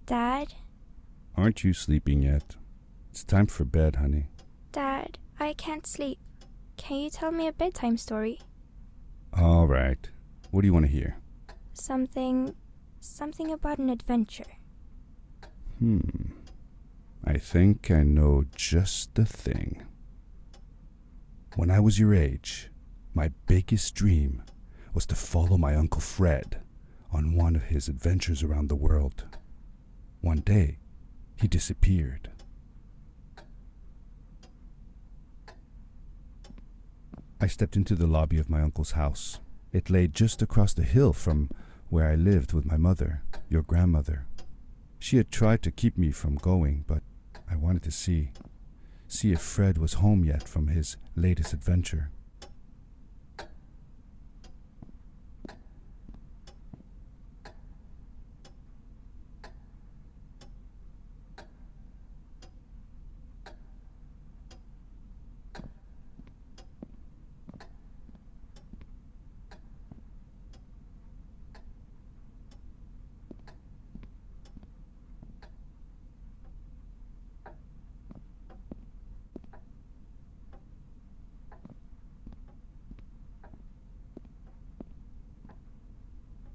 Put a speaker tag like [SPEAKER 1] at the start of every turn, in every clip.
[SPEAKER 1] Dad?
[SPEAKER 2] Aren't you sleeping yet? It's time for bed, honey.
[SPEAKER 1] Dad, I can't sleep. Can you tell me a bedtime story?
[SPEAKER 2] All right. What do you want to hear?
[SPEAKER 1] Something about an adventure.
[SPEAKER 2] I think I know just the thing. When I was your age, my biggest dream was to follow my Uncle Fred on one of his adventures around the world. One day, he disappeared. I stepped into the lobby of my uncle's house. It lay just across the hill from where I lived with my mother, your grandmother. She had tried to keep me from going, but I wanted to see if Fred was home yet from his latest adventure.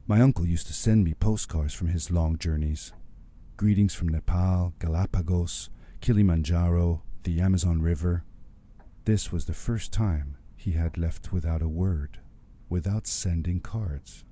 [SPEAKER 2] My uncle used to send me postcards from his long journeys. Greetings from Nepal, Galapagos, Kilimanjaro, the Amazon River. This was the first time he had left without a word, without sending cards.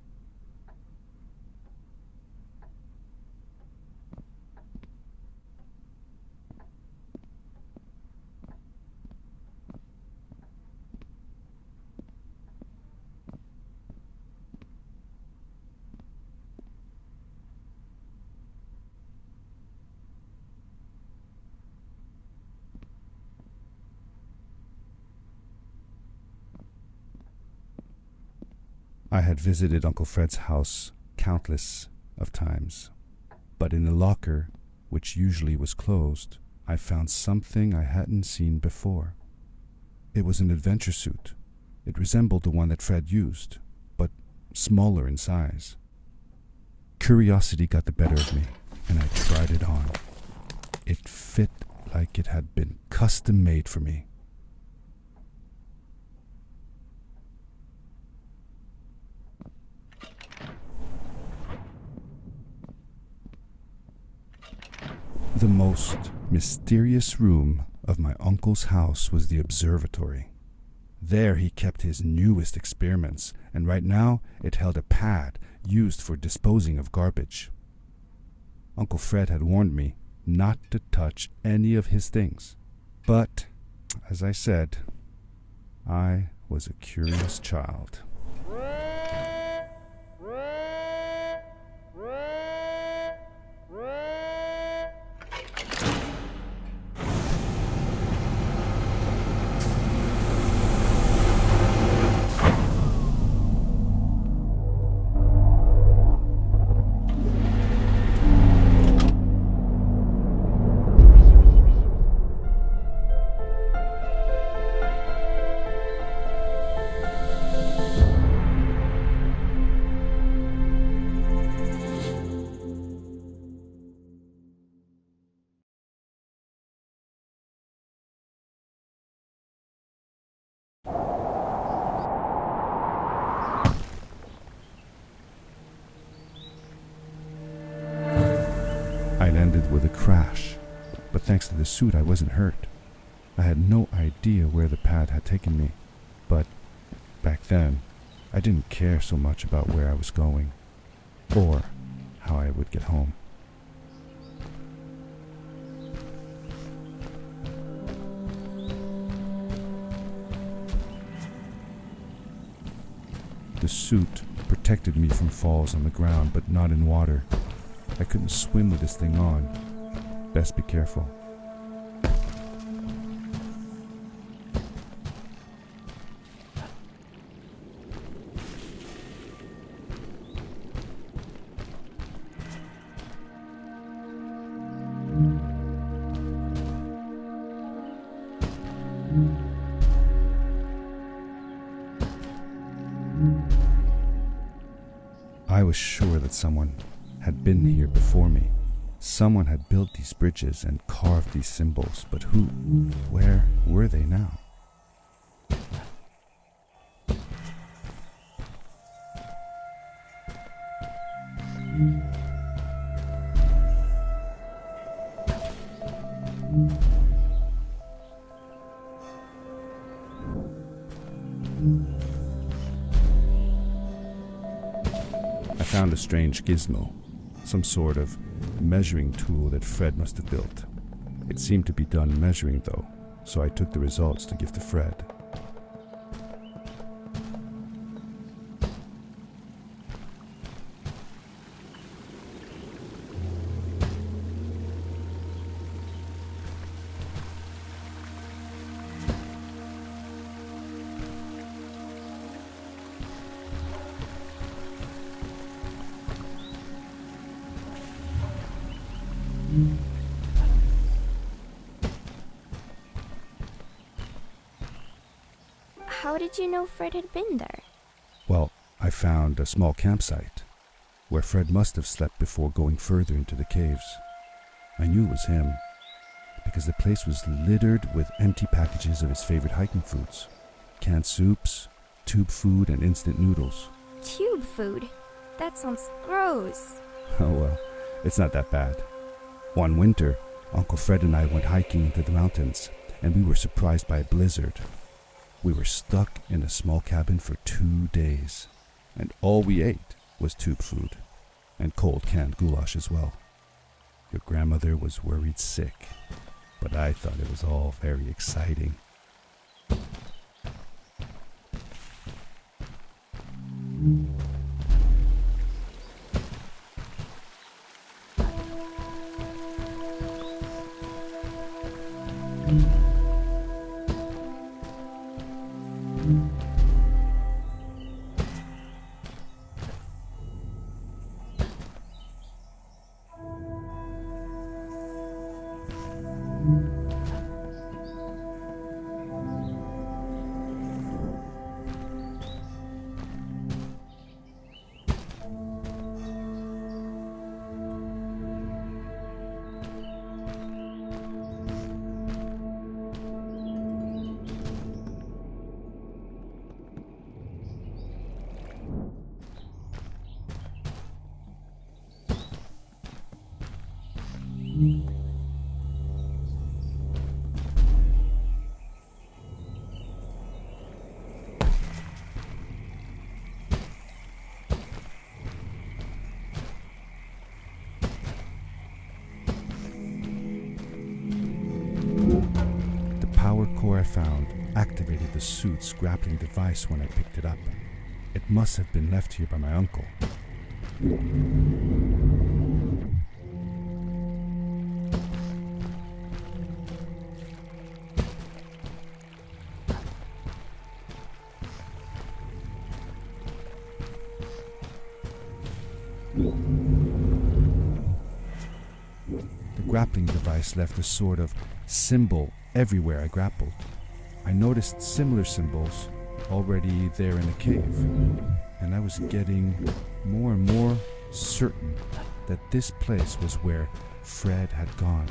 [SPEAKER 2] I had visited Uncle Fred's house countless of times, but in the locker, which usually was closed, I found something I hadn't seen before. It was an adventure suit. It resembled the one that Fred used, but smaller in size. Curiosity got the better of me, and I tried it on. It fit like it had been custom made for me. The most mysterious room of my uncle's house was the observatory. There he kept his newest experiments, and right now it held a pad used for disposing of garbage. Uncle Fred had warned me not to touch any of his things. But, as I said, I was a curious child. I landed with a crash, but thanks to the suit I wasn't hurt. I had no idea where the pad had taken me, but back then I didn't care so much about where I was going, or how I would get home. The suit protected me from falls on the ground, but not in water. I couldn't swim with this thing on. Best be careful. I was sure that someone had been here before me, Someone had built these bridges and carved these symbols, but who? Where were they now? I found a strange gizmo, some sort of measuring tool that Fred must have built. It seemed to be done measuring though, so I took the results to give to Fred.
[SPEAKER 1] How did you know Fred had been there?
[SPEAKER 2] Well, I found a small campsite where Fred must have slept before going further into the caves. I knew it was him because the place was littered with empty packages of his favorite hiking foods. Canned soups, tube food, and instant noodles.
[SPEAKER 1] Tube food? That sounds gross.
[SPEAKER 2] Oh well, it's not that bad. One winter, Uncle Fred and I went hiking into the mountains, and we were surprised by a blizzard. We were stuck in a small cabin for 2 days, and all we ate was tube food, and cold canned goulash as well. Your grandmother was worried sick, but I thought it was all very exciting. The power core I found activated the suit's grappling device when I picked it up. It must have been left here by my uncle. The grappling device left a sort of symbol everywhere I grappled. I noticed similar symbols already there in the cave, and I was getting more and more certain that this place was where Fred had gone.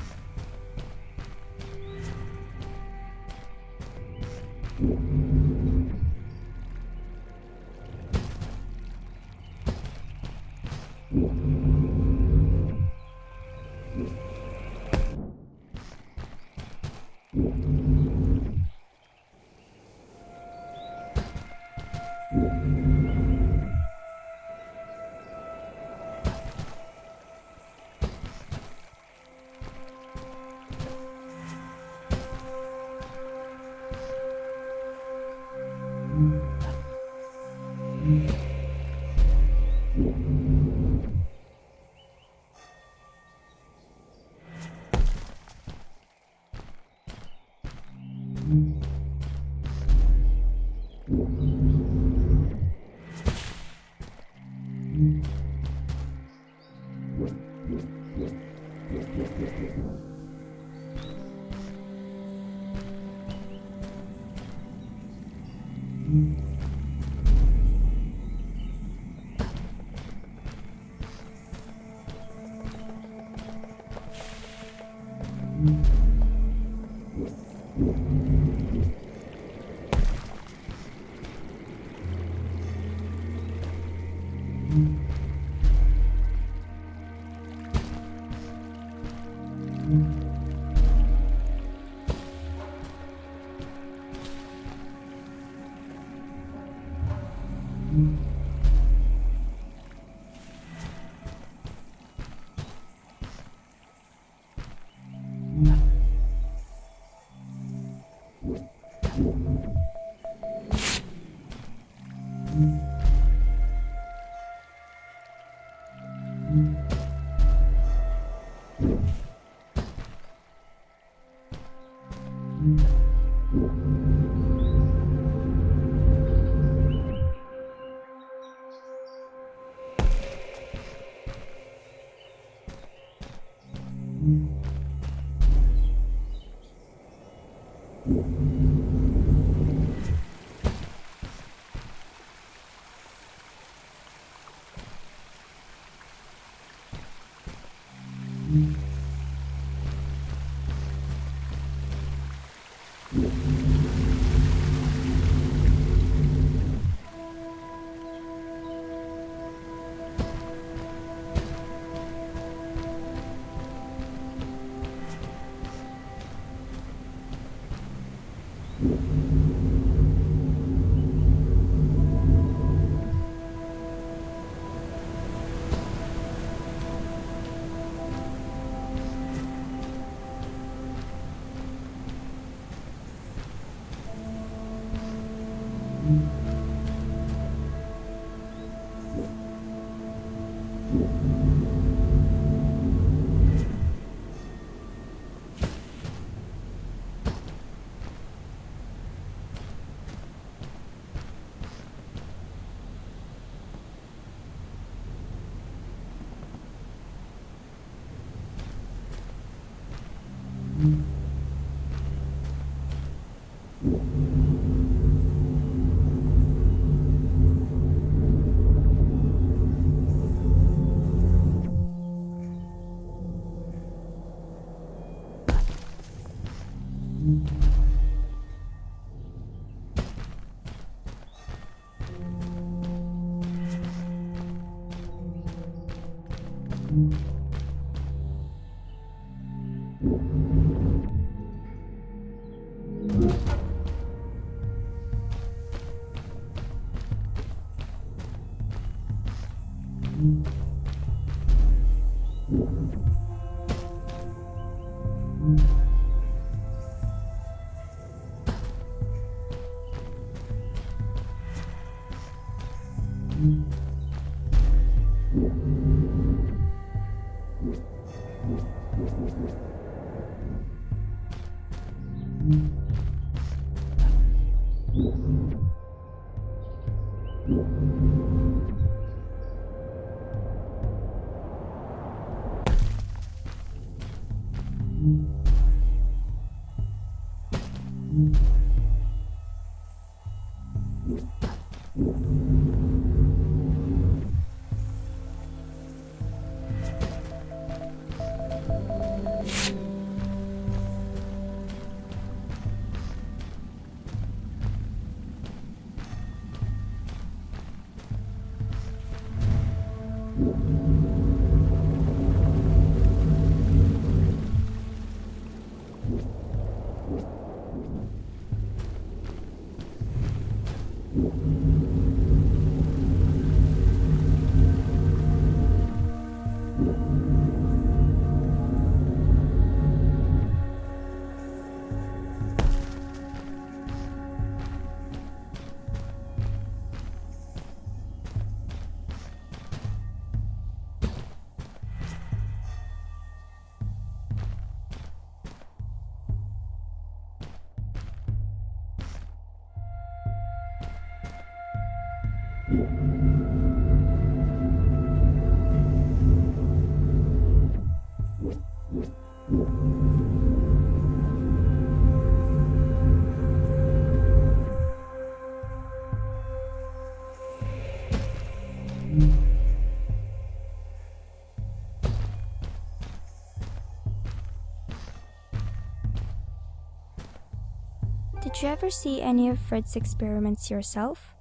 [SPEAKER 1] Did you ever see any of Fred's experiments yourself?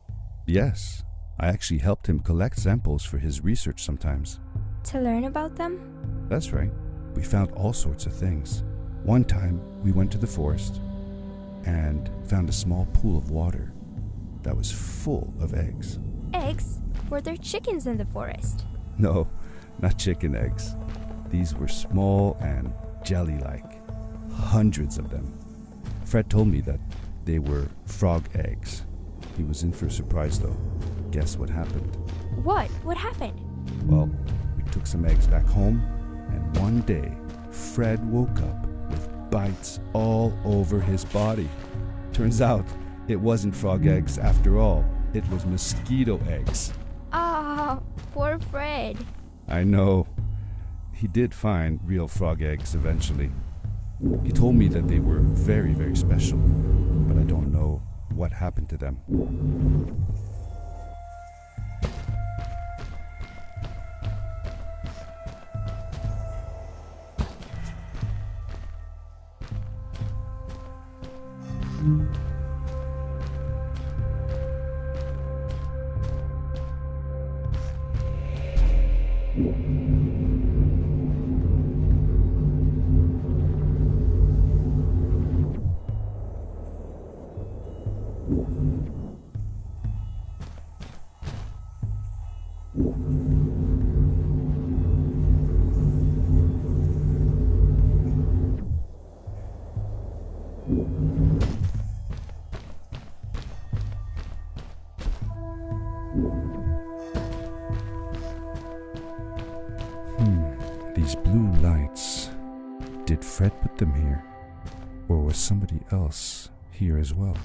[SPEAKER 2] Yes, I actually helped him collect samples for his research sometimes.
[SPEAKER 1] To learn about them?
[SPEAKER 2] That's right. We found all sorts of things. One time, we went to the forest and found a small pool of water that was full of eggs.
[SPEAKER 1] Eggs? Were there chickens in the forest?
[SPEAKER 2] No, not chicken eggs. These were small and jelly-like. Hundreds of them. Fred told me that they were frog eggs. He was in for a surprise though. Guess what happened?
[SPEAKER 1] What? What happened?
[SPEAKER 2] Well, we took some eggs back home, and one day, Fred woke up with bites all over his body. Turns out, it wasn't frog eggs after all. It was mosquito eggs.
[SPEAKER 1] Ah, poor Fred.
[SPEAKER 2] I know. He did find real frog eggs eventually. He told me that they were very, very special, but I don't know what happened to them. These blue lights. Did Fred put them here? Or was somebody else here as well?